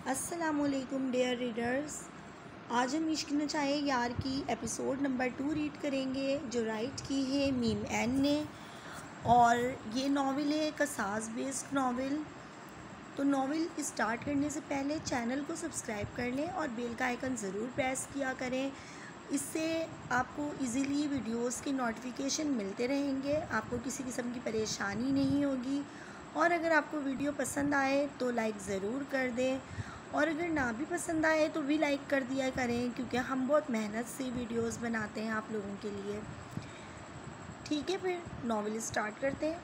अस्सलामुअलैकुम dear readers. आज हम इश्क न चाहे यार की एपिसोड नंबर 2 रीड करेंगे, जो राइट की है मीम एन ने। और ये नावल है कसास बेस्ड नावल। तो नावल स्टार्ट करने से पहले चैनल को सब्सक्राइब कर लें और बेल का आइकन ज़रूर प्रेस किया करें। इससे आपको इजीली वीडियोस के नोटिफिकेशन मिलते रहेंगे, आपको किसी किस्म की परेशानी नहीं होगी। और अगर आपको वीडियो पसंद आए तो लाइक ज़रूर कर दें, और अगर ना भी पसंद आए तो भी लाइक कर दिया करें, क्योंकि हम बहुत मेहनत से वीडियोस बनाते हैं आप लोगों के लिए। ठीक है, फिर नावल स्टार्ट करते हैं।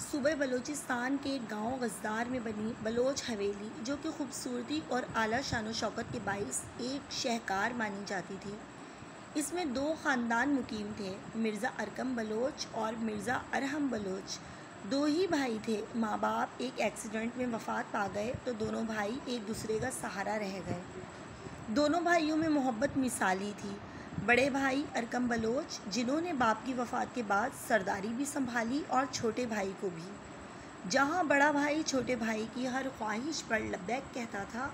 सूबे बलूचिस्तान के गांव गज़दार में बनी बलोच हवेली, जो कि खूबसूरती और आला शान शौकत के बाइस एक शहकार मानी जाती थी। इसमें 2 ख़ानदान मुकीम थे, मिर्ज़ा अरकम बलोच और मिर्ज़ा अरहम बलोच। 2 ही भाई थे। माँ बाप एक एक्सीडेंट में वफ़ात पा गए तो दोनों भाई एक दूसरे का सहारा रह गए। दोनों भाइयों में मोहब्बत मिसाली थी। बड़े भाई अरकम बलोच, जिन्होंने बाप की वफ़ात के बाद सरदारी भी संभाली, और छोटे भाई को भी। जहाँ बड़ा भाई छोटे भाई की हर ख्वाहिश पर लब्बैक कहता था,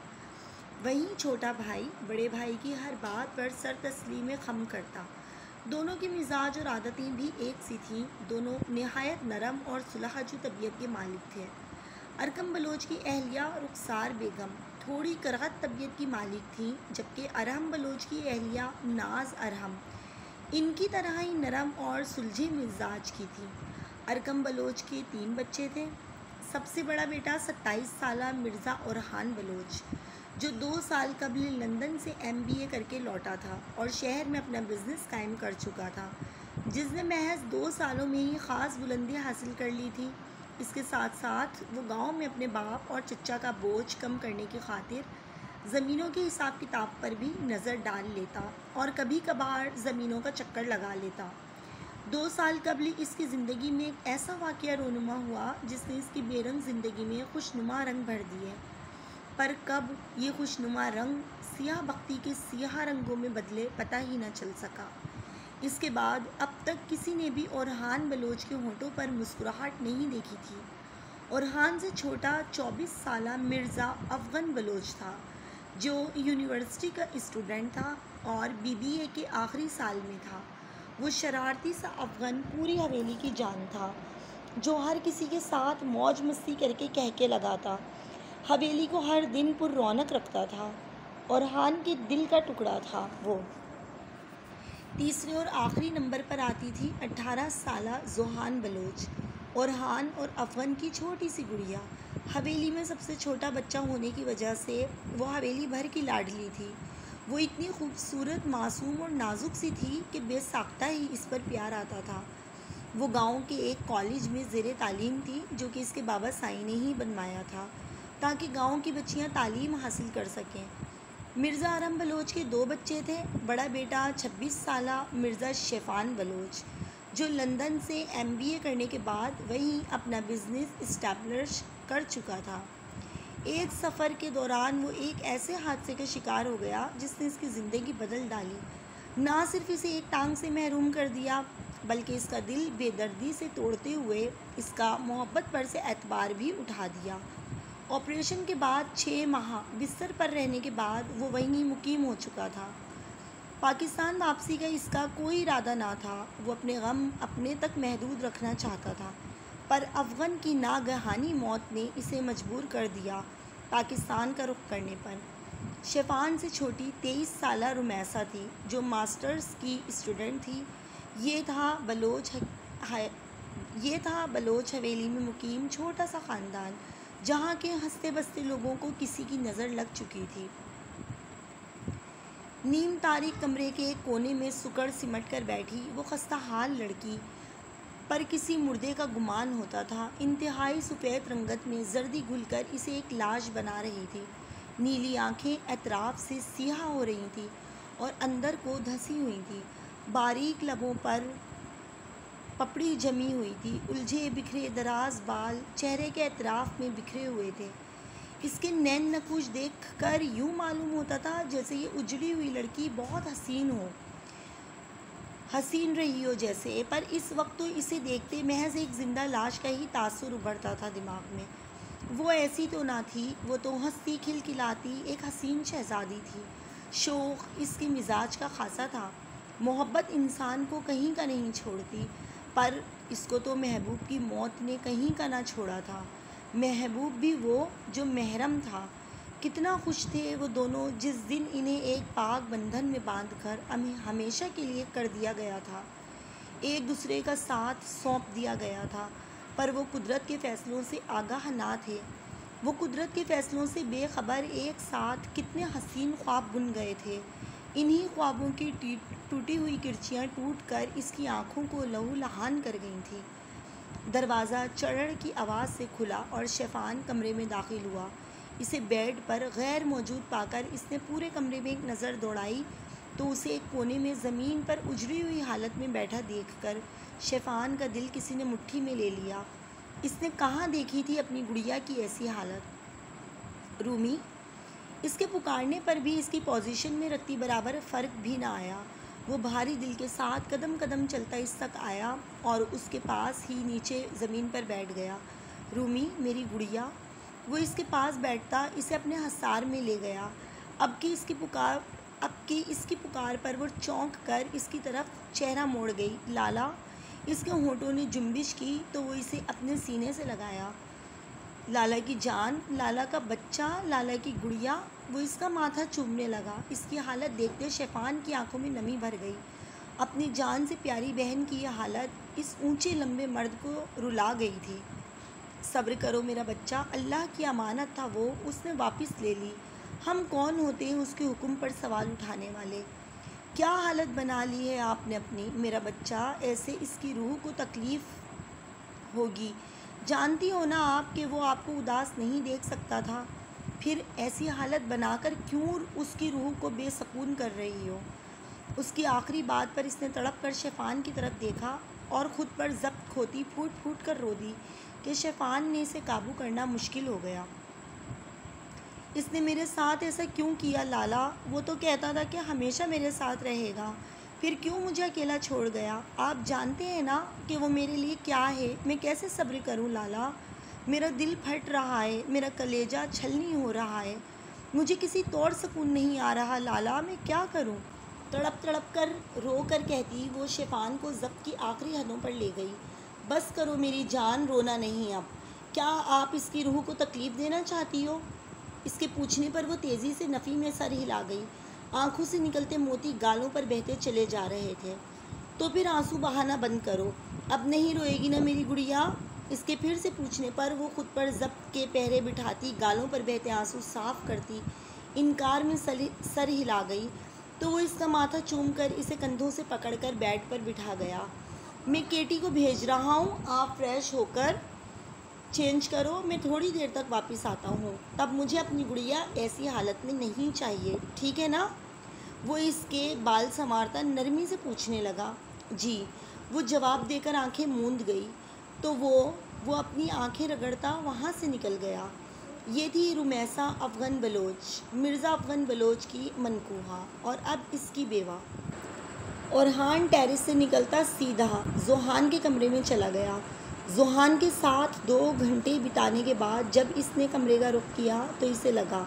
वहीं छोटा भाई बड़े भाई की हर बात पर सर तस्लीम खम करता। दोनों की मिजाज और आदतें भी एक सी थीं। दोनों नहायत नरम और सुलहजू तबीयत के मालिक थे। अरकम बलोच की अहलिया रुखसार बेगम थोड़ी करगत तबीयत की मालिक थी, जबकि अरहम बलोच की अहलिया नाज अरहम इनकी तरह ही नरम और सुलझे मिजाज की थी। अरकम बलोच के 3 बच्चे थे। सबसे बड़ा बेटा 27 साला मिर्ज़ा ओरहान बलोच, जो 2 साल कबल लंदन से MBA करके लौटा था और शहर में अपना बिजनेस कायम कर चुका था, जिसने महज 2 सालों में ही ख़ास बुलंदी हासिल कर ली थी। इसके साथ साथ वो गांव में अपने बाप और चचा का बोझ कम करने की खातिर ज़मीनों के हिसाब किताब पर भी नज़र डाल लेता और कभी कभार ज़मीनों का चक्कर लगा लेता। 2 साल कबल इसकी ज़िंदगी में एक ऐसा वाक़या रोनुमा हुआ जिसने इसकी बेरंग ज़िंदगी में खुशनुमा रंग भर दिए। पर कब ये खुशनुमा रंग सियाह बख्ती के सियाह रंगों में बदले पता ही न चल सका। इसके बाद अब तक किसी ने भी ओरहान बलोच के होंठों पर मुस्कुराहट नहीं देखी थी। ओरहान से छोटा 24 साला मिर्ज़ा अफ़गन बलोच था, जो यूनिवर्सिटी का स्टूडेंट था और BBA के आखिरी साल में था। वो शरारती सा अफ़गन पूरी हवेली की जान था, जो हर किसी के साथ मौज मस्ती करके कहके लगाता, हवेली को हर दिन पुर रौनक रखता था। ओरहान के दिल का टुकड़ा था वो। तीसरे और आखिरी नंबर पर आती थी 18 साला जोहान बलोच, ओरहान और अफ़गन की छोटी सी गुड़िया। हवेली में सबसे छोटा बच्चा होने की वजह से वो हवेली भर की लाडली थी। वो इतनी खूबसूरत, मासूम और नाजुक सी थी कि बेसाख्ता ही इस पर प्यार आता था। वो गांव के एक कॉलेज में ज़ेरे तालीम थी, जो कि इसके बाबा साईं ने ही बनवाया था, ताकि गांव की बच्चियां तालीम हासिल कर सकें। मिर्ज़ा अरहम बलोच के 2 बच्चे थे। बड़ा बेटा 26 साला मिर्ज़ा शेफ़ान बलोच, जो लंदन से MBA करने के बाद वहीं अपना बिज़नेस इस्टेब्लिश कर चुका था। एक सफ़र के दौरान वो एक ऐसे हादसे का शिकार हो गया जिसने इसकी ज़िंदगी बदल डाली। ना सिर्फ इसे एक टांग से महरूम कर दिया, बल्कि इसका दिल बेदर्दी से तोड़ते हुए इसका मोहब्बत पर से एतबार भी उठा दिया। ऑपरेशन के बाद 6 माह बिस्तर पर रहने के बाद वो वहीं मुकीम हो चुका था। पाकिस्तान वापसी का इसका कोई इरादा ना था। वो अपने गम अपने तक महदूद रखना चाहता था, पर अफ़गन की नागहानी मौत ने इसे मजबूर कर दिया पाकिस्तान का रुख करने पर। शेफ़ान से छोटी 23 साला रुमैसा थी, जो मास्टर्स की स्टूडेंट थी। ये था बलोच हवेली में मुकीम छोटा सा ख़ानदान, जहाँ के हंसते बसते लोगों को किसी की नज़र लग चुकी थी। नीम तारीक कमरे के एक कोने में सुकड़ सिमट कर बैठी वो खस्ता हाल लड़की पर किसी मुर्दे का गुमान होता था। इंतहाई सफ़ेद रंगत में जर्दी घुलकर इसे एक लाश बना रही थी। नीली आंखें एतराफ़ से सियाह हो रही थी और अंदर को धंसी हुई थी। बारीक लबों पर पपड़ी जमी हुई थी। उलझे बिखरे दराज बाल चेहरे के अतराफ में बिखरे हुए थे। इसके नैन नकुश देख कर यूँ मालूम होता था जैसे ये उजड़ी हुई लड़की बहुत हसीन हो। हसीन रही हो जैसे, पर इस वक्त तो इसे देखते महज एक जिंदा लाश का ही तासुर उभरता था दिमाग में। वो ऐसी तो ना थी, वो तो हंसती खिलखिलाती एक हसीन शहज़ादी थी। शौक़ इसके मिजाज का खासा था। मोहब्बत इंसान को कहीं का नहीं छोड़ती, पर इसको तो महबूब की मौत ने कहीं का ना छोड़ा था। महबूब भी वो जो महरम था। कितना खुश थे वो दोनों जिस दिन इन्हें एक पाक बंधन में बांधकर हमेशा के लिए कर दिया गया था। एक दूसरे का साथ सौंप दिया गया था, पर वो कुदरत के फ़ैसलों से आगाह ना थे। वो कुदरत के फ़ैसलों से बेखबर एक साथ कितने हसीन ख्वाब बुन गए थे। इन्हीं ख्वाबों की टूटी हुई किरचियाँ टूट कर इसकी आँखों को लहूलुहान कर गई थी। दरवाज़ा चढ़ की आवाज़ से खुला और शैफ़ान कमरे में दाखिल हुआ। इसे बेड पर गैर मौजूद पाकर इसने पूरे कमरे में एक नज़र दौड़ाई तो उसे एक कोने में ज़मीन पर उजड़ी हुई हालत में बैठा देखकर शैफ़ान का दिल किसी ने मुट्ठी में ले लिया। इसने कहाँ देखी थी अपनी गुड़िया की ऐसी हालत। रूमी, इसके पुकारने पर भी इसकी पोजीशन में रत्ती बराबर फ़र्क भी ना आया। वो भारी दिल के साथ कदम कदम चलता इस तक आया और उसके पास ही नीचे ज़मीन पर बैठ गया। रूमी, मेरी गुड़िया। वो इसके पास बैठता इसे अपने हसार में ले गया। अब की इसकी पुकार पर वो चौंक कर इसकी तरफ चेहरा मोड़ गई। लाला। इसके होंठों ने जुम्बिश की तो वो इसे अपने सीने से लगाया। लाला की जान, लाला का बच्चा, लाला की गुड़िया। वो इसका माथा चूमने लगा। इसकी हालत देखते शैफ़ान की आंखों में नमी भर गई। अपनी जान से प्यारी बहन की यह हालत इस ऊंचे लंबे मर्द को रुला गई थी। सब्र करो मेरा बच्चा, अल्लाह की अमानत था वो, उसने वापस ले ली। हम कौन होते हैं उसके हुक्म पर सवाल उठाने वाले। क्या हालत बना ली है आपने अपनी, मेरा बच्चा। ऐसे इसकी रूह को तकलीफ़ होगी। जानती हो ना आप कि वो आपको उदास नहीं देख सकता था, फिर ऐसी हालत बनाकर क्यों उसकी रूह को बेसकून कर रही हो। उसकी आखिरी बात पर इसने तड़प कर शैफ़ान की तरफ देखा और ख़ुद पर ज़ब्त खोती फूट फूट कर रो दी कि शैफ़ान ने इसे काबू करना मुश्किल हो गया। इसने मेरे साथ ऐसा क्यों किया लाला। वो तो कहता था कि हमेशा मेरे साथ रहेगा, फिर क्यों मुझे अकेला छोड़ गया। आप जानते हैं ना कि वो मेरे लिए क्या है। मैं कैसे सब्र करूं लाला। मेरा दिल फट रहा है, मेरा कलेजा छलनी हो रहा है, मुझे किसी तौर सुकून नहीं आ रहा लाला। मैं क्या करूं। तड़प तड़प कर रो कर कहती वो शैफ़ान को ज़ब्त की आखिरी हदों पर ले गई। बस करो मेरी जान, रोना नहीं अब। क्या आप इसकी रूह को तकलीफ़ देना चाहती हो। इसके पूछने पर वो तेज़ी से नफ़ी में सर हिला गई। आंखों से निकलते मोती गालों पर बहते चले जा रहे थे। तो फिर आंसू बहाना बंद करो। अब नहीं रोएगी ना मेरी गुड़िया। इसके फिर से पूछने पर वो खुद पर ज़ब्त के पहरे बिठाती, गालों पर बहते आंसू साफ़ करती इनकार में सर हिला गई तो वो इसका माथा चूमकर इसे कंधों से पकड़कर बेड पर बिठा गया। मैं केटी को भेज रहा हूँ, आप फ्रेश होकर चेंज करो, मैं थोड़ी देर तक वापस आता हूँ। तब मुझे अपनी गुड़िया ऐसी हालत में नहीं चाहिए, ठीक है ना। वो इसके बाल संवारता नरमी से पूछने लगा। जी। वो जवाब देकर आंखें मूंद गई तो वो अपनी आंखें रगड़ता वहाँ से निकल गया। ये थी रुमैसा अफ़ग़न बलोच, मिर्ज़ा अफ़ग़न बलोच की मनकूहा और अब इसकी बेवा। औरहान टेरेस से निकलता सीधा ज़ोहान के कमरे में चला गया। ज़ोहान के साथ 2 घंटे बिताने के बाद जब इसने कमरे का रुख किया तो इसे लगा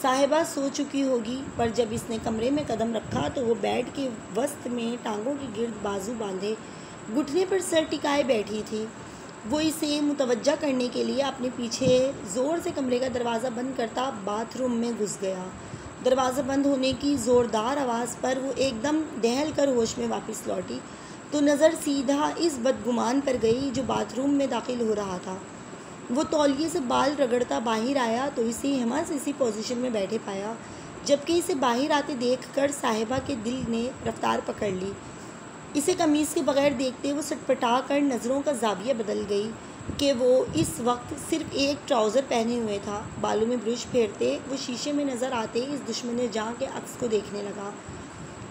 साहिबा सो चुकी होगी, पर जब इसने कमरे में कदम रखा तो वो बेड के वस्त में टांगों के गिर्द बाजू बांधे घुटने पर सर टिकाए बैठी थी। वो इसे मुतवज्जा करने के लिए अपने पीछे ज़ोर से कमरे का दरवाज़ा बंद करता बाथरूम में घुस गया। दरवाज़ा बंद होने की ज़ोरदार आवाज़ पर वो एकदम दहल कर होश में वापस लौटी तो नज़र सीधा इस बदगुमान पर गई जो बाथरूम में दाखिल हो रहा था। वो तौलिए से बाल रगड़ता बाहर आया तो इसे हिम्मत इसी पोजीशन में बैठे पाया, जबकि इसे बाहर आते देखकर साहिबा के दिल ने रफ्तार पकड़ ली। इसे कमीज़ के बगैर देखते वो सटपटा कर नज़रों का जाविया बदल गई कि वो इस वक्त सिर्फ एक ट्राउज़र पहने हुए था। बालों में ब्रश फेरते वो शीशे में नज़र आते इस दुश्मन जहाँ के अक्स को देखने लगा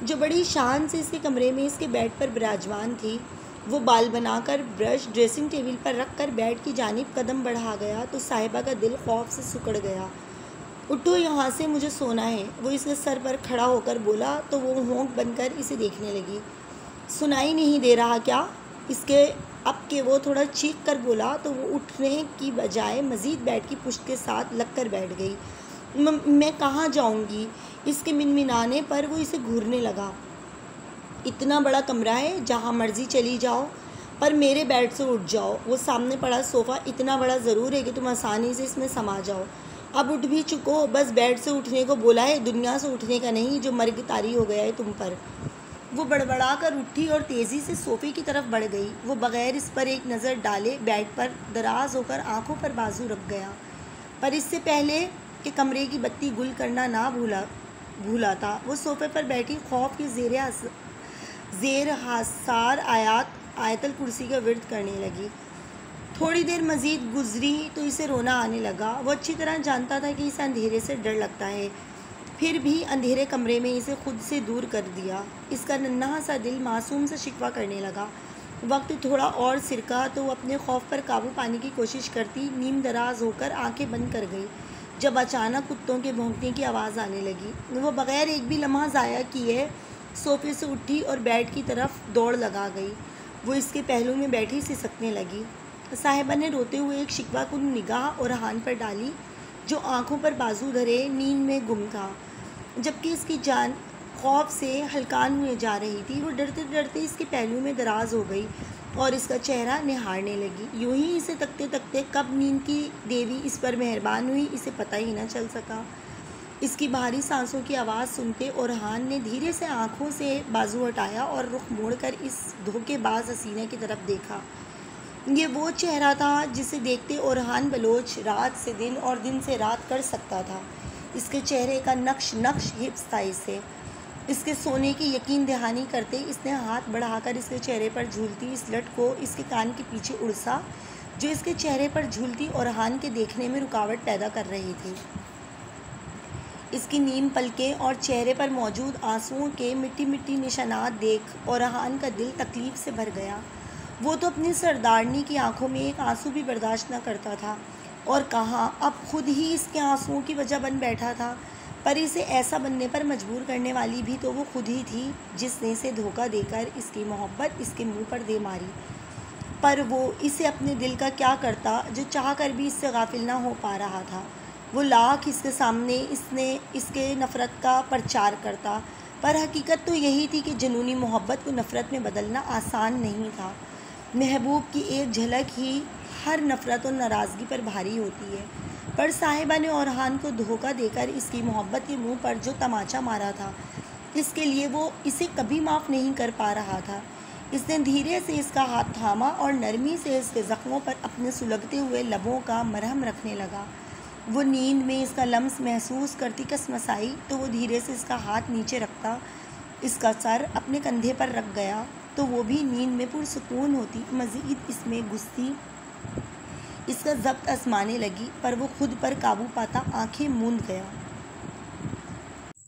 जो बड़ी शान से इसके कमरे में इसके बेड पर विराजमान थी। वो बाल बनाकर ब्रश ड्रेसिंग टेबल पर रख कर बेड की जानिब कदम बढ़ा गया तो साहिबा का दिल खौफ से सिकुड़ गया। उठो यहाँ से, मुझे सोना है। वो इसके सर पर खड़ा होकर बोला तो वो होंठ बनकर इसे देखने लगी। सुनाई नहीं दे रहा क्या? इसके अब के वो थोड़ा चीख कर बोला तो वो उठने की बजाय मज़ीद बेड की पुश्त के साथ लग कर बैठ गई। मैं कहाँ जाऊँगी? इसके मिनमिनाने पर वो इसे घूरने लगा। इतना बड़ा कमरा है, जहाँ मर्जी चली जाओ, पर मेरे बेड से उठ जाओ। वो सामने पड़ा सोफ़ा इतना बड़ा ज़रूर है कि तुम आसानी से इसमें समा जाओ। अब उठ भी चुको, बस बेड से उठने को बोला है, दुनिया से उठने का नहीं, जो मर्ग तारी हो गया है तुम पर। वो बड़बड़ा कर उठी और तेज़ी से सोफ़े की तरफ बढ़ गई। वो बग़ैर इस पर एक नज़र डाले बेड पर दराज होकर आंखों पर बाजू रख गया, पर इससे पहले कि कमरे की बत्ती गुल करना ना भूला था, वो सोफ़े पर बैठी खौफ की ज़ेर हासार आयतल कुर्सी का विर्द करने लगी। थोड़ी देर मज़ीद गुजरी तो इसे रोना आने लगा। वो अच्छी तरह जानता था कि इसे अंधेरे से डर लगता है, फिर भी अंधेरे कमरे में इसे खुद से दूर कर दिया। इसका नन्हा सा दिल मासूम सा शिकवा करने लगा। वक्त थोड़ा और सिरका तो वो अपने खौफ पर काबू पाने की कोशिश करती नीम दराज होकर आंखें बंद कर गई, जब अचानक कुत्तों के भौंकने की आवाज़ आने लगी। वो बग़ैर एक भी लम्हा ज़ाया किए सोफ़े से उठी और बेड की तरफ दौड़ लगा गई। वो इसके पहलू में बैठी सिसकने लगी। साहिबा ने रोते हुए एक शिकवाकुन निगाह ओरहान पर डाली, जो आंखों पर बाजू धरे नींद में गुम था, जबकि इसकी जान खौफ से हलकान हुए जा रही थी। वो डरते डरते इसके पहलू में दराज हो गई और इसका चेहरा निहारने लगी। यूं ही इसे तकते तकते कब नींद की देवी इस पर मेहरबान हुई, इसे पता ही न चल सका। इसकी भारी सांसों की आवाज़ सुनते ओरहान ने धीरे से आंखों से बाजू हटाया और रुख मोड़कर इस धोखेबाज हसीना की तरफ देखा। ये वो चेहरा था जिसे देखते ओरहान बलोच रात से दिन और दिन से रात कर सकता था। इसके चेहरे का नक्श हिफ्स था इसे। इसके सोने की यकीन दहानी करते इसने हाथ बढ़ाकर इसके चेहरे पर झूलती इस लट को इसके कान के पीछे उड़सा, जो इसके चेहरे पर झूलती ओरहान के देखने में रुकावट पैदा कर रही थी। इसकी नीम पलकें और चेहरे पर मौजूद आंसुओं के मिट्टी मिट्टी निशानात देख ओरहान का दिल तकलीफ़ से भर गया। वो तो अपनी सरदारनी की आंखों में एक आंसू भी बर्दाश्त न करता था, और कहाँ अब खुद ही इसके आंसुओं की वजह बन बैठा था। पर इसे ऐसा बनने पर मजबूर करने वाली भी तो वो खुद ही थी, जिसने इसे धोखा देकर इसकी मोहब्बत इसके मुंह पर दे मारी। पर वो इसे अपने दिल का क्या करता, जो चाह कर भी इससे गाफिल ना हो पा रहा था। वो लाख इसके सामने इसके नफ़रत का प्रचार करता, पर हकीकत तो यही थी कि जुनूनी मोहब्बत को नफ़रत में बदलना आसान नहीं था। महबूब की एक झलक ही हर नफ़रत और नाराज़गी पर भारी होती है। पर साहिबा ने ओरहान को धोखा देकर इसकी मोहब्बत के मुंह पर जो तमाचा मारा था, इसके लिए वो इसे कभी माफ़ नहीं कर पा रहा था। इसने धीरे से इसका हाथ थामा और नरमी से इसके ज़ख्मों पर अपने सुलगते हुए लबों का मरहम रखने लगा। वो नींद में इसका लम्स महसूस करती कसमसाई तो वो धीरे से इसका हाथ नीचे रखता, इसका सर अपने कंधे पर रख गया तो वो भी नींद में पुरसुकून होती मज़ीद इसमें घुसती इसका ज़ब्त आजमाने लगी, पर वो खुद पर काबू पाता आंखें मूंद गया।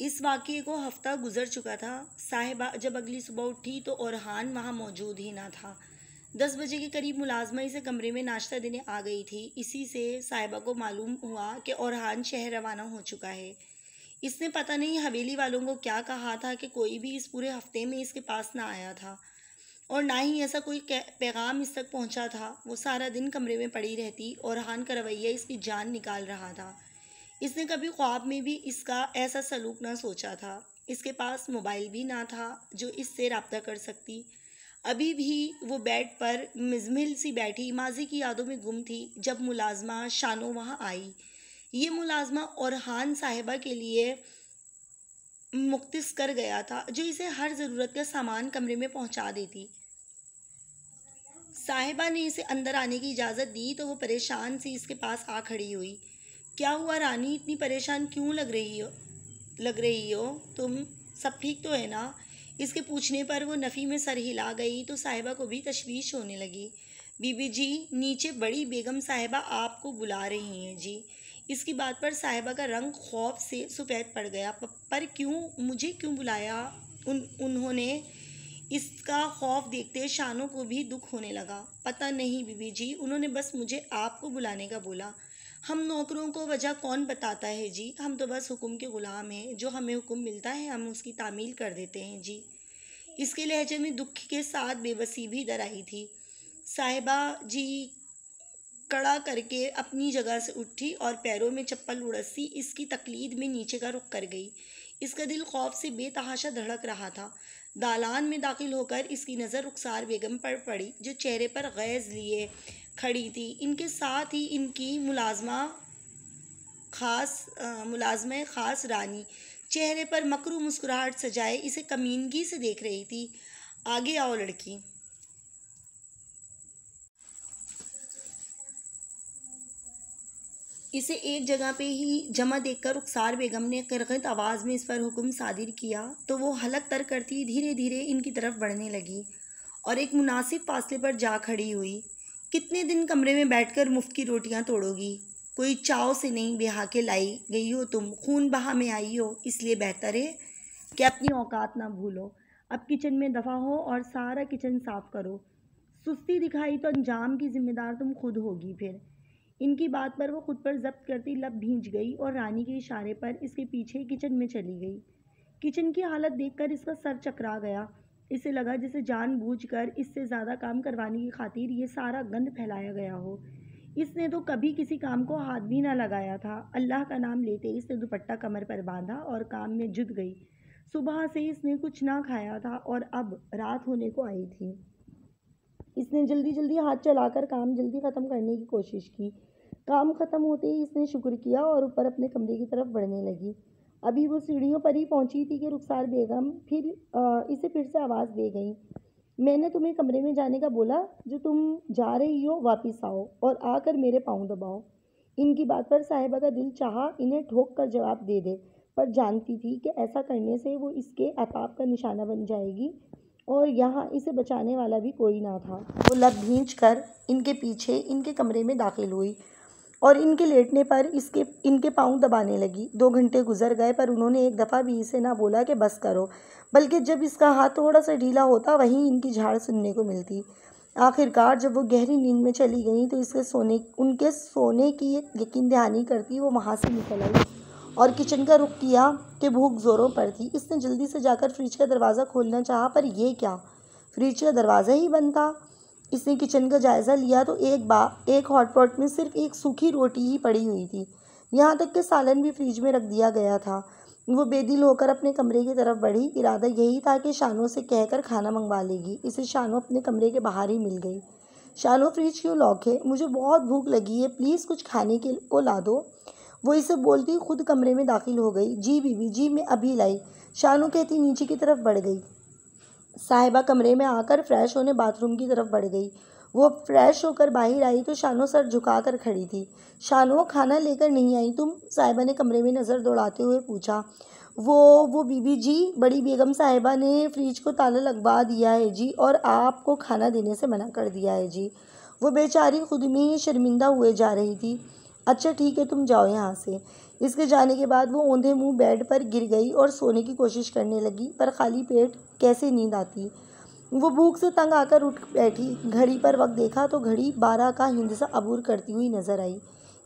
इस वाक़ये को हफ्ता गुजर चुका था। साहिबा जब अगली सुबह उठी तो ओरहान वहाँ मौजूद ही ना था। 10 बजे के करीब मुलाजमा इसे कमरे में नाश्ता देने आ गई थी। इसी से साहिबा को मालूम हुआ कि ओरहान शहर रवाना हो चुका है। इसने पता नहीं हवेली वालों को क्या कहा था कि कोई भी इस पूरे हफ्ते में इसके पास ना आया था, और ना ही ऐसा कोई पैगाम इस तक पहुंचा था। वो सारा दिन कमरे में पड़ी रहती। ओरहान का रवैया इसकी जान निकाल रहा था। इसने कभी ख्वाब में भी इसका ऐसा सलूक ना सोचा था। इसके पास मोबाइल भी ना था जो इससे रब्ता कर सकती। अभी भी वो बेड पर मिजमिल सी बैठी माजी की यादों में गुम थी जब मुलाजमा शानो वहाँ आई। ये मुलाजमा ओरहान साहिबा के लिए मुख्तिस कर गया था, जो इसे हर ज़रूरत का सामान कमरे में पहुंचा देती। साहिबा ने इसे अंदर आने की इजाज़त दी तो वो परेशान सी इसके पास आ खड़ी हुई। क्या हुआ रानी, इतनी परेशान क्यों लग रही हो तुम? सब ठीक तो है ना? इसके पूछने पर वो नफ़ी में सर हिला गई तो साहिबा को भी तशवीश होने लगी। बीबी जी, नीचे बड़ी बेगम साहिबा आपको बुला रही हैं जी। इसकी बात पर साहिबा का रंग खौफ से सफ़ेद पड़ गया। पर क्यों, मुझे क्यों बुलाया? उन्होंने इसका खौफ देखते शानों को भी दुख होने लगा। पता नहीं बीबी जी, उन्होंने बस मुझे आपको बुलाने का बोला। हम नौकरों को वजह कौन बताता है जी, हम तो बस हुक्म के ग़ुलाम हैं। जो हमें हुक्म मिलता है हम उसकी तामील कर देते हैं जी। इसके लहजे में दुख के साथ बेबसी भी दर आई थी। साहिबा जी कड़ा करके अपनी जगह से उठी और पैरों में चप्पल उड़सी इसकी तकलीद में नीचे का रुख कर गई। इसका दिल खौफ से बेतहाशा धड़क रहा था। दालान में दाखिल होकर इसकी नज़र रुखसार बेगम पर पड़ी, जो चेहरे पर गैज़ लिए खड़ी थी। इनके साथ ही इनकी मुलाजमा खास रानी चेहरे पर मकरू मुस्कुराहट सजाए इसे कमीनगी से देख रही थी। आगे आओ लड़की। इसे एक जगह पे ही जमा देखकर रुखसार बेगम ने करगत आवाज़ में इस पर हुक्म सादिर किया तो वो हलक तर करती धीरे धीरे इनकी तरफ बढ़ने लगी और एक मुनासिब फासले पर जा खड़ी हुई। कितने दिन कमरे में बैठकर मुफ्त की रोटियां तोड़ोगी? कोई चाव से नहीं ब्याह के लाई गई हो तुम, खून बहा में आई हो, इसलिए बेहतर है कि अपनी औकात ना भूलो। अब किचन में दफ़ा हो और सारा किचन साफ़ करो। सुस्ती दिखाई तो अंजाम की जिम्मेदार तुम खुद होगी फिर। इनकी बात पर वो खुद पर जब्त करती लब भींच गई और रानी के इशारे पर इसके पीछे किचन में चली गई। किचन की हालत देखकर इसका सर चकरा गया। इसे लगा जैसे जानबूझकर इससे ज़्यादा काम करवाने की खातिर ये सारा गंद फैलाया गया हो। इसने तो कभी किसी काम को हाथ भी ना लगाया था। अल्लाह का नाम लेते इसने दुपट्टा कमर पर बांधा और काम में जुट गई। सुबह से इसने कुछ ना खाया था और अब रात होने को आई थी। इसने जल्दी जल्दी हाथ चलाकर काम जल्दी ख़त्म करने की कोशिश की। काम ख़त्म होते ही इसने शुक्र किया और ऊपर अपने कमरे की तरफ बढ़ने लगी। अभी वो सीढ़ियों पर ही पहुंची थी कि रुखसार बेगम इसे फिर से आवाज़ दे गई। मैंने तुम्हें कमरे में जाने का बोला, जो तुम जा रही हो वापस आओ और आकर मेरे पाँव दबाओ। इनकी बात पर साहिबा का दिल चाहा इन्हें ठोक कर जवाब दे दे, पर जानती थी कि ऐसा करने से वो इसके अताब का निशाना बन जाएगी और यहाँ इसे बचाने वाला भी कोई ना था। वो लब भींच कर इनके पीछे इनके कमरे में दाखिल हुई और इनके लेटने पर इनके पाँव दबाने लगी। 2 घंटे गुजर गए पर उन्होंने एक दफ़ा भी इसे ना बोला कि बस करो, बल्कि जब इसका हाथ थोड़ा सा ढीला होता वहीं इनकी झाड़ सुनने को मिलती। आखिरकार जब वो गहरी नींद में चली गई तो उनके सोने की यकीन दहानी करती वो वहाँ से निकल आई और किचन का रुख किया कि भूख ज़ोरों पर थी। इसने जल्दी से जाकर फ्रिज का दरवाज़ा खोलना चाहा, पर यह क्या, फ्रिज का दरवाज़ा ही बंद था। इसने किचन का जायज़ा लिया तो एक हॉट पॉट में सिर्फ एक सूखी रोटी ही पड़ी हुई थी। यहाँ तक कि सालन भी फ्रिज में रख दिया गया था। वो बेदिल होकर अपने कमरे की तरफ बढ़ी। इरादा यही था कि शानों से कहकर खाना मंगवा लेगी। इसे शानों अपने कमरे के बाहर ही मिल गई। शानों, फ्रिज क्यों लॉक है? मुझे बहुत भूख लगी है, प्लीज़ कुछ खाने को ला दो। वो इसे बोलती खुद कमरे में दाखिल हो गई। जी बीबी जी, मैं अभी लाई, शानू कहती नीचे की तरफ बढ़ गई। साहिबा कमरे में आकर फ्रेश होने बाथरूम की तरफ बढ़ गई। वो फ्रेश होकर बाहर आई तो शानो सर झुकाकर खड़ी थी। शानो, खाना लेकर नहीं आई तुम? साहिबा ने कमरे में नज़र दौड़ाते हुए पूछा। वो बीबी जी, बड़ी बेगम साहिबा ने फ्रिज को ताला लगवा दिया है जी, और आपको खाना देने से मना कर दिया है जी। वो बेचारी खुद में ही शर्मिंदा हुए जा रही थी। अच्छा ठीक है, तुम जाओ यहाँ से। इसके जाने के बाद वो औंधे मुंह बेड पर गिर गई और सोने की कोशिश करने लगी, पर खाली पेट कैसे नींद आती। वो भूख से तंग आकर उठ बैठी। घड़ी पर वक्त देखा तो घड़ी 12 का हिंदसा अबूर करती हुई नजर आई।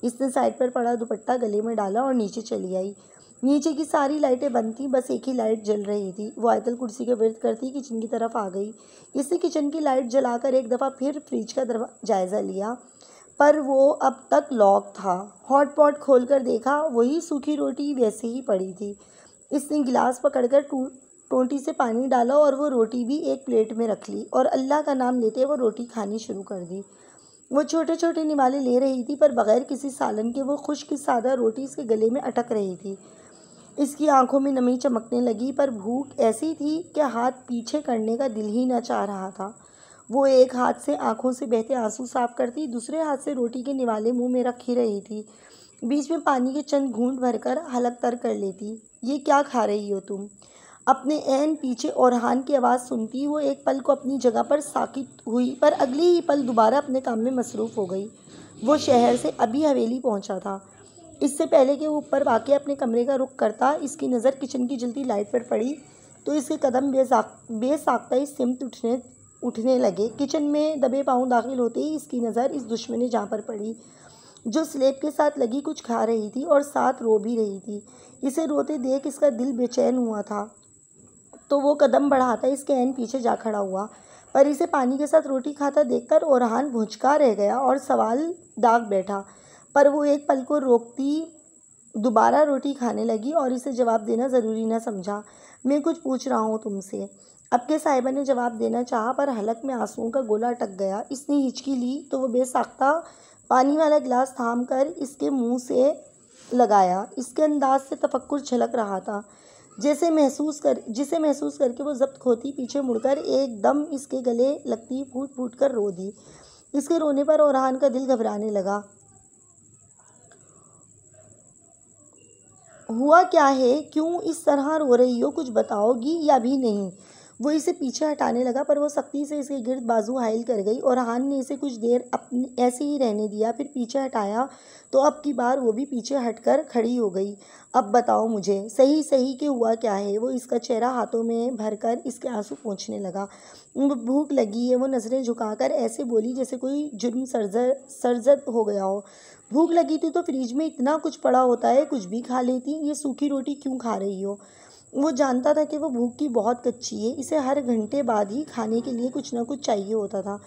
इसने साइड पर पड़ा दुपट्टा गले में डाला और नीचे चली आई। नीचे की सारी लाइटें बंद थी, बस एक ही लाइट जल रही थी। वो आयतल कुर्सी के विर्द करती किचन की तरफ आ गई। इसने किचन की लाइट जलाकर एक दफ़ा फिर फ्रिज का जायज़ा लिया, पर वो अब तक लॉक था। हॉट पॉट खोलकर देखा, वही सूखी रोटी वैसे ही पड़ी थी। इसने गिलास पकड़कर टोंटी से पानी डाला और वो रोटी भी एक प्लेट में रख ली और अल्लाह का नाम लेते वो रोटी खानी शुरू कर दी। वो छोटे छोटे निवाले ले रही थी, पर बग़ैर किसी सालन के वो खुश्क सादा रोटी इसके गले में अटक रही थी। इसकी आंखों में नमी चमकने लगी, पर भूख ऐसी थी कि हाथ पीछे करने का दिल ही न चाह रहा था। वो एक हाथ से आंखों से बहते आंसू साफ करती, दूसरे हाथ से रोटी के निवाले मुंह में रख ही रही थी। बीच में पानी के चंद घूंट भरकर हलक तर कर लेती। ये क्या खा रही हो तुम? अपने ऐन पीछे ओरहान की आवाज़ सुनती वो एक पल को अपनी जगह पर साकित हुई, पर अगली ही पल दोबारा अपने काम में मसरूफ़ हो गई। वो शहर से अभी हवेली पहुंचा था। इससे पहले कि वो ऊपर वाक़ई अपने कमरे का रुख करता, इसकी नज़र किचन की जलती लाइट पर पड़ी तो इसके कदम बेसाख्ता इस सिमत उठने लगे। किचन में दबे पाँव दाखिल होते ही इसकी नज़र इस दुश्मनी जहाँ पर पड़ी जो स्लेब के साथ लगी कुछ खा रही थी और साथ रो भी रही थी। इसे रोते देख इसका दिल बेचैन हुआ था। तो वो कदम बढ़ाता इसके ऐन पीछे जा खड़ा हुआ। पर इसे पानी के साथ रोटी खाता देखकर ओरहान भुंचका रह गया और सवाल दाग बैठा। पर वो एक पल को रोकती दोबारा रोटी खाने लगी और इसे जवाब देना ज़रूरी न समझा। मैं कुछ पूछ रहा हूँ तुमसे। अब के साहिबा ने जवाब देना चाहा, पर हलक में आंसुओं का गोला अटक गया। इसने हिचकी ली तो वो बेसाख्ता पानी वाला गिलास थाम कर इसके मुंह से लगाया। इसके अंदाज से तफक्कुर झलक रहा था, जिसे महसूस करके वो जब्त खोती पीछे मुड़कर एकदम इसके गले लगती फूट फूट कर रो दी। इसके रोने पर ओरहान का दिल घबराने लगा। हुआ क्या है? क्यों इस तरह रो रही हो? कुछ बताओगी या भी नहीं? वो इसे पीछे हटाने लगा, पर वो सख्ती से इसके गिर्द बाजू हाइल कर गई। ओरहान ने इसे कुछ देर ऐसे ही रहने दिया, फिर पीछे हटाया तो अब की बार वो भी पीछे हटकर खड़ी हो गई। अब बताओ मुझे सही सही कि हुआ क्या है? वो इसका चेहरा हाथों में भरकर इसके आंसू पोंछने लगा। भूख लगी है, वो नज़रें झुकाकर ऐसे बोली जैसे कोई जुर्म सरजद हो गया हो। भूख लगी थी तो फ्रिज में इतना कुछ पड़ा होता है, कुछ भी खा लेती। ये सूखी रोटी क्यों खा रही हो? वो जानता था कि वो भूख की बहुत कच्ची है। इसे हर घंटे बाद ही खाने के लिए कुछ न कुछ चाहिए होता था।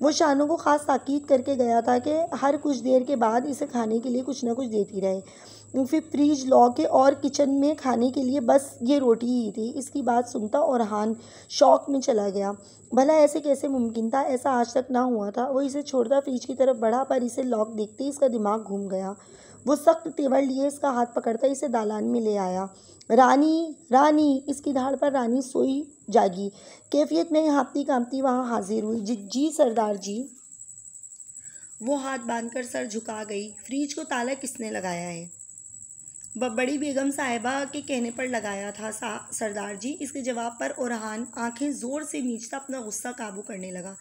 वो शानों को ख़ास ताकीद करके गया था कि हर कुछ देर के बाद इसे खाने के लिए कुछ न कुछ देती रहे। फिर फ्रिज लॉक और किचन में खाने के लिए बस ये रोटी ही थी। इसकी बात सुनता ओरहान शौक में चला गया। भला ऐसे कैसे मुमकिन था? ऐसा आज तक ना हुआ था। वो इसे छोड़ता फ्रिज की तरफ बढ़ा, पर इसे लॉक देखते ही इसका दिमाग घूम गया। वो सख्त तेवर लिए इसका हाथ पकड़ता इसे दालान में ले आया। रानी रानी, इसकी धाड़ पर रानी सोई जागी कैफियत में हाँफती कांपती वहाँ हाजिर हुई। जी सरदार जी। वो हाथ बांधकर सर झुका गई। फ्रिज को ताला किसने लगाया है? बड़ी बेगम साहिबा के कहने पर लगाया था सरदार जी। इसके जवाब पर ओरहान आंखें जोर से मीचता अपना गुस्सा काबू करने लगा।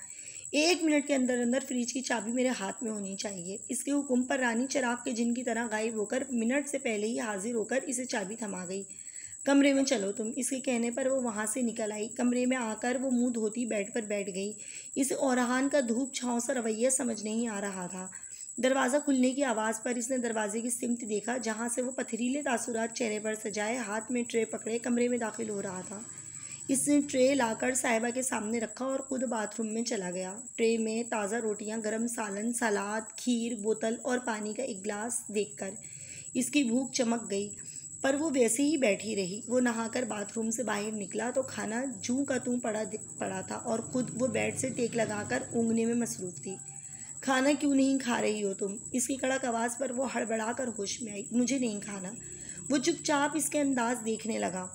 1 मिनट के अंदर अंदर फ्रिज की चाबी मेरे हाथ में होनी चाहिए। इसके हुक्म पर रानी चिराग के जिन की तरह गायब होकर मिनट से पहले ही हाजिर होकर इसे चाबी थमा गई। कमरे में चलो तुम। इसके कहने पर वो वहाँ से निकल आई। कमरे में आकर वो मुंह धोती बेड पर बैठ गई। इसे ओरहान का धूप छाँव सा रवैया समझ नहीं आ रहा था। दरवाज़ा खुलने की आवाज़ पर इसने दरवाजे की सिमत देखा, जहाँ से वो पथरीले तासुरात चेहरे पर सजाए हाथ में ट्रे पकड़े कमरे में दाखिल हो रहा था। इसने ट्रे लाकर साहिबा के सामने रखा और खुद बाथरूम में चला गया। ट्रे में ताज़ा रोटियां, गरम सालन, सलाद, खीर, बोतल और पानी का एक गिलास देखकर इसकी भूख चमक गई, पर वो वैसे ही बैठी रही। वो नहाकर बाथरूम से बाहर निकला तो खाना जूं का तूं पड़ा था और खुद वो बेड से टेक लगाकर ऊँघने में मसरूफ़ थी। खाना क्यों नहीं खा रही हो तुम? इसकी कड़क आवाज़ पर वो हड़बड़ा कर होश में आई। मुझे नहीं खाना। वो चुपचाप इसके अंदाज देखने लगा।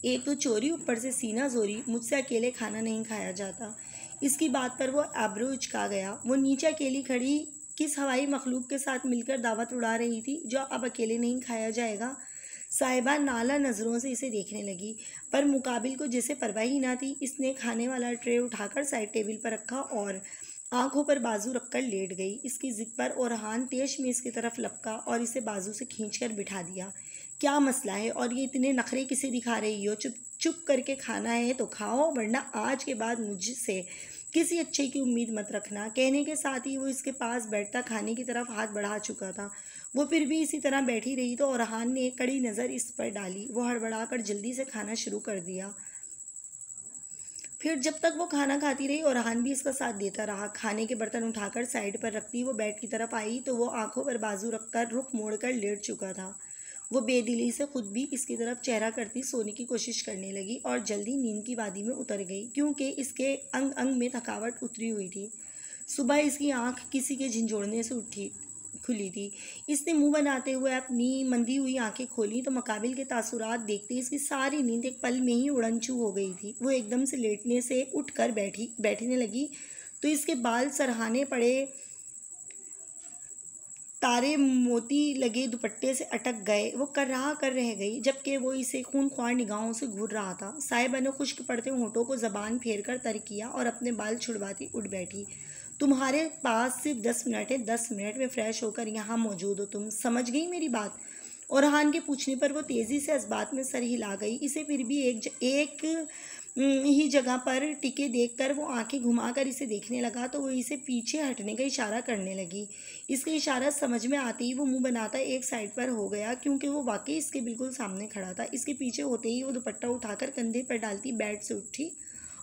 एक तो चोरी, ऊपर से सीना जोरी। मुझसे अकेले खाना नहीं खाया जाता। इसकी बात पर वो आबरू उचका गया। वो नीचे अकेली खड़ी किस हवाई मखलूक के साथ मिलकर दावत उड़ा रही थी जो अब अकेले नहीं खाया जाएगा? साहिबा नाला नज़रों से इसे देखने लगी, पर मुकाबिल को जैसे परवाह ही ना थी। इसने खाने वाला ट्रे उठाकर साइड टेबल पर रखा और आंखों पर बाजू रखकर लेट गई। इसकी जिद पर ओरहान तेज में इसकी तरफ लपका और इसे बाजू से खींचकर बिठा दिया। क्या मसला है और ये इतने नखरे किसे दिखा रही हो? चुप चुप करके खाना है तो खाओ, वरना आज के बाद मुझसे किसी अच्छे की उम्मीद मत रखना। कहने के साथ ही वो इसके पास बैठता खाने की तरफ हाथ बढ़ा चुका था। वो फिर भी इसी तरह बैठी रही तो ओरहान ने एक कड़ी नज़र इस पर डाली। वो हड़बड़ाकर जल्दी से खाना शुरू कर दिया। फिर जब तक वो खाना खाती रही ओरहान भी इसका साथ देता रहा। खाने के बर्तन उठाकर साइड पर रखती वो बेड की तरफ आई तो वो आंखों पर बाजू रखकर रुख मोड़कर लेट चुका था। वो बेदिली से खुद भी इसकी तरफ चेहरा करती सोने की कोशिश करने लगी और जल्दी नींद की वादी में उतर गई, क्योंकि इसके अंग अंग में थकावट उतरी हुई थी। सुबह इसकी आंख किसी के झिंझोड़ने से खुली थी। इसने मुंह बनाते हुए अपनी मंदी हुई आंखें खोली तो मुकाबिल के तासुरात देखते इसकी सारी नींद एक पल में ही उड़नछू हो गई थी। वो एकदम से लेटने से उठकर बैठने लगी तो इसके बाल सरहाने पड़े तारे मोती लगे दुपट्टे से अटक गए। वो कर रह गई, जबकि वो इसे खूनख्वार निगाहों से घूर रहा था। साहिबा ने खुश्क पड़ते होंठों को ज़बान फेर कर तर किया और अपने बाल छुड़वाती उठ बैठी। तुम्हारे पास सिर्फ 10 मिनट है। 10 मिनट में फ़्रेश होकर यहाँ मौजूद हो तुम। समझ गई मेरी बात? ओरहान के पूछने पर वो तेज़ी से इस बात में सर हिला गई। इसे फिर भी एक ही जगह पर टिके देखकर वो आंखें घुमाकर इसे देखने लगा तो वो इसे पीछे हटने का इशारा करने लगी। इसका इशारा समझ में आते ही वो मुंह बनाता एक साइड पर हो गया, क्योंकि वो वाकई इसके बिल्कुल सामने खड़ा था। इसके पीछे होते ही वो दुपट्टा उठाकर कंधे पर डालती बेड से उठी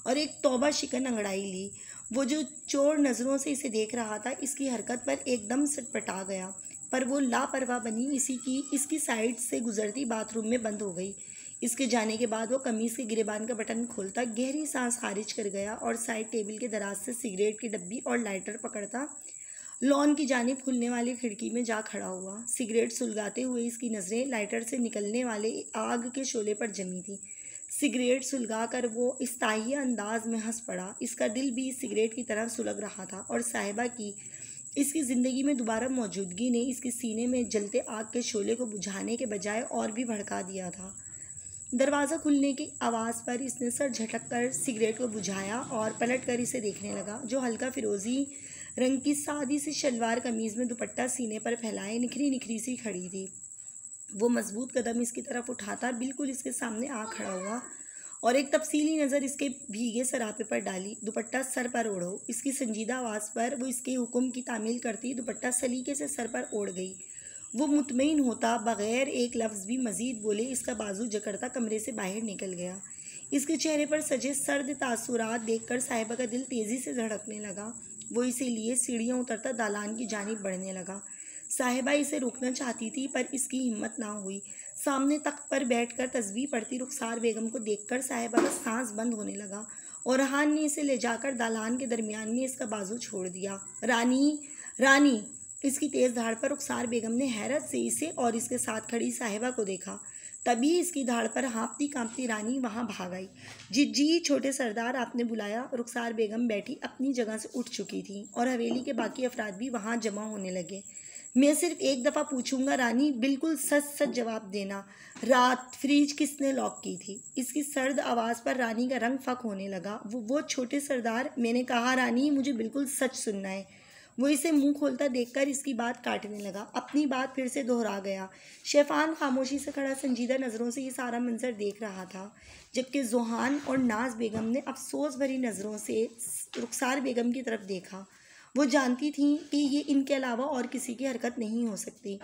और एक तौबा शिकन अंगड़ाई ली। वो जो चोर नज़रों से इसे देख रहा था, इसकी हरकत पर एकदम सटपटा गया, पर वो लापरवाह बनी इसकी साइड से गुजरती बाथरूम में बंद हो गई। इसके जाने के बाद वो कमीज़ के गिरेबान का बटन खोलता, गहरी सांस खारिज कर गया और साइड टेबल के दराज से सिगरेट की डब्बी और लाइटर पकड़ता लॉन की जानिब खुलने वाली खिड़की में जा खड़ा हुआ। सिगरेट सुलगाते हुए इसकी नज़रें लाइटर से निकलने वाले आग के शोले पर जमी थी। सिगरेट सुलगा कर वो इस्ताहिया अंदाज में हंस पड़ा। इसका दिल भी सिगरेट की तरह सुलग रहा था और साहिबा की इसकी ज़िंदगी में दोबारा मौजूदगी ने इसके सीने में जलते आग के शोले को बुझाने के बजाय और भी भड़का दिया था। दरवाज़ा खुलने की आवाज़ पर इसने सर झटक कर सिगरेट को बुझाया और पलट कर इसे देखने लगा, जो हल्का फिरोज़ी रंग की सादी सी शलवार कमीज़ में दुपट्टा सीने पर फैलाए निखरी निखरी सी खड़ी थी। वो मजबूत कदम इसकी तरफ उठाता बिल्कुल इसके सामने आ खड़ा हुआ और एक तफसीली नज़र इसके भीगे सरापे पर डाली। दुपट्टा सर पर ओढ़ो। इसकी संजीदा आवाज़ पर वो इसके हुक्म की तामील करती दुपट्टा सलीके से सर पर ओढ़ गई। वो मुतमईन होता बग़ैर एक लफ्ज़ भी मज़ीद बोले इसका बाजू जकड़ता कमरे से बाहर निकल गया। इसके चेहरे पर सजे सर्द तासुरात देखकर साहिबा का दिल तेज़ी से धड़कने लगा। वो इसे लिए सीढ़ियाँ उतरता दालान की जानिब बढ़ने लगा। साहिबा इसे रोकना चाहती थी, पर इसकी हिम्मत ना हुई। सामने तख्त पर बैठकर तस्बीह पढ़ती रुखसार बेगम को देखकर साहिबा का सांस बंद होने लगा और रहान ने इसे ले जाकर दालान के दरमियान में इसका बाजू छोड़ दिया। रानी, रानी! इसकी तेज़ धाड़ पर रुखसार बेगम ने हैरत से इसे और इसके साथ खड़ी साहिबा को देखा। तभी इसकी धाड़ पर हाँफती कांपती रानी वहाँ भाग आई। जी जी छोटे सरदार, आपने बुलाया। रुखसार बेगम बैठी अपनी जगह से उठ चुकी थी और हवेली के बाकी अफराद भी वहाँ जमा होने लगे। मैं सिर्फ एक दफ़ा पूछूंगा रानी, बिल्कुल सच सच जवाब देना। रात फ्रिज किसने लॉक की थी? इसकी सर्द आवाज़ पर रानी का रंग फक होने लगा। वो छोटे सरदार, मैंने कहा रानी, मुझे बिल्कुल सच सुनना है। वो इसे मुंह खोलता देखकर इसकी बात काटने लगा। अपनी बात फिर से दोहरा गया। शेफान खामोशी से खड़ा संजीदा नज़रों से ये सारा मंजर देख रहा था, जबकि जोहान और नाज बेगम ने अफसोस भरी नज़रों से रुखसार बेगम की तरफ देखा। वो जानती थी कि ये इनके अलावा और किसी की हरकत नहीं हो सकती।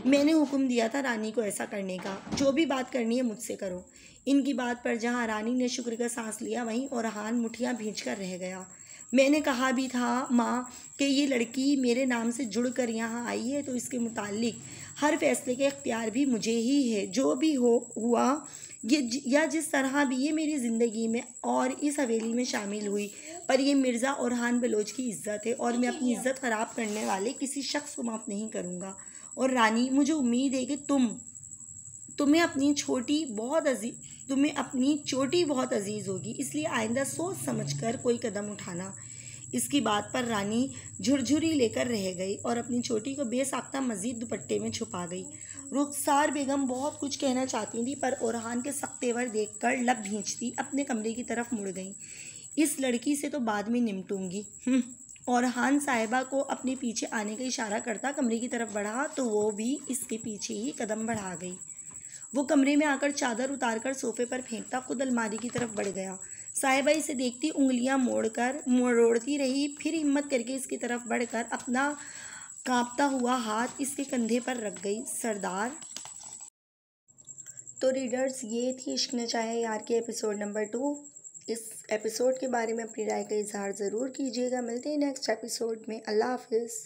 मैंने हुक्म दिया था रानी को ऐसा करने का। जो भी बात करनी है मुझसे करो। इनकी बात पर जहाँ रानी ने शुक्र का सांस लिया, वहीं ओरहान मुठियाँ भींच कर रह गया। मैंने कहा भी था माँ कि ये लड़की मेरे नाम से जुड़ कर यहाँ आई है, तो इसके मुताल्लिक हर फैसले का इख्तियार भी मुझे ही है। जो भी हुआ ये या जिस तरह भी ये मेरी ज़िंदगी में और इस हवेली में शामिल हुई, पर यह मिर्ज़ा ओरहान बलोच की इज़्ज़त है और मैं अपनी इज़्ज़त ख़राब करने वाले किसी शख्स को माफ़ नहीं करूँगा। और रानी, मुझे उम्मीद है कि तुम्हें अपनी चोटी बहुत अजीज़ होगी, इसलिए आइंदा सोच समझकर कोई कदम उठाना। इसकी बात पर रानी झुरझुरी लेकर रह गई और अपनी चोटी को बेसाख्ता मज़ीद दुपट्टे में छुपा गई। रुखसार बेगम बहुत कुछ कहना चाहती थी, पर ओरहान के सख्त तेवर देखकर लब भींचती अपने कमरे की तरफ मुड़ गई। इस लड़की से तो बाद में निपटूंगी। ओरहान साहिबा को अपने पीछे आने का इशारा करता कमरे की तरफ बढ़ा, तो वो भी इसके पीछे ही कदम बढ़ा गई। वो कमरे में आकर चादर उतारकर सोफे पर फेंकता खुद अलमारी की तरफ बढ़ गया। साहिबा इसे देखती उंगलियां मोड़ती रही, फिर हिम्मत करके इसकी तरफ बढ़कर अपना कांपता हुआ हाथ इसके कंधे पर रख गई। सरदार। तो रीडर्स, ये थी इश्क न चाहे यार के एपिसोड नंबर 2। इस एपिसोड के बारे में अपनी राय का इजहार ज़रूर कीजिएगा। मिलते हैं नेक्स्ट एपिसोड में। अल्लाह हाफिज़।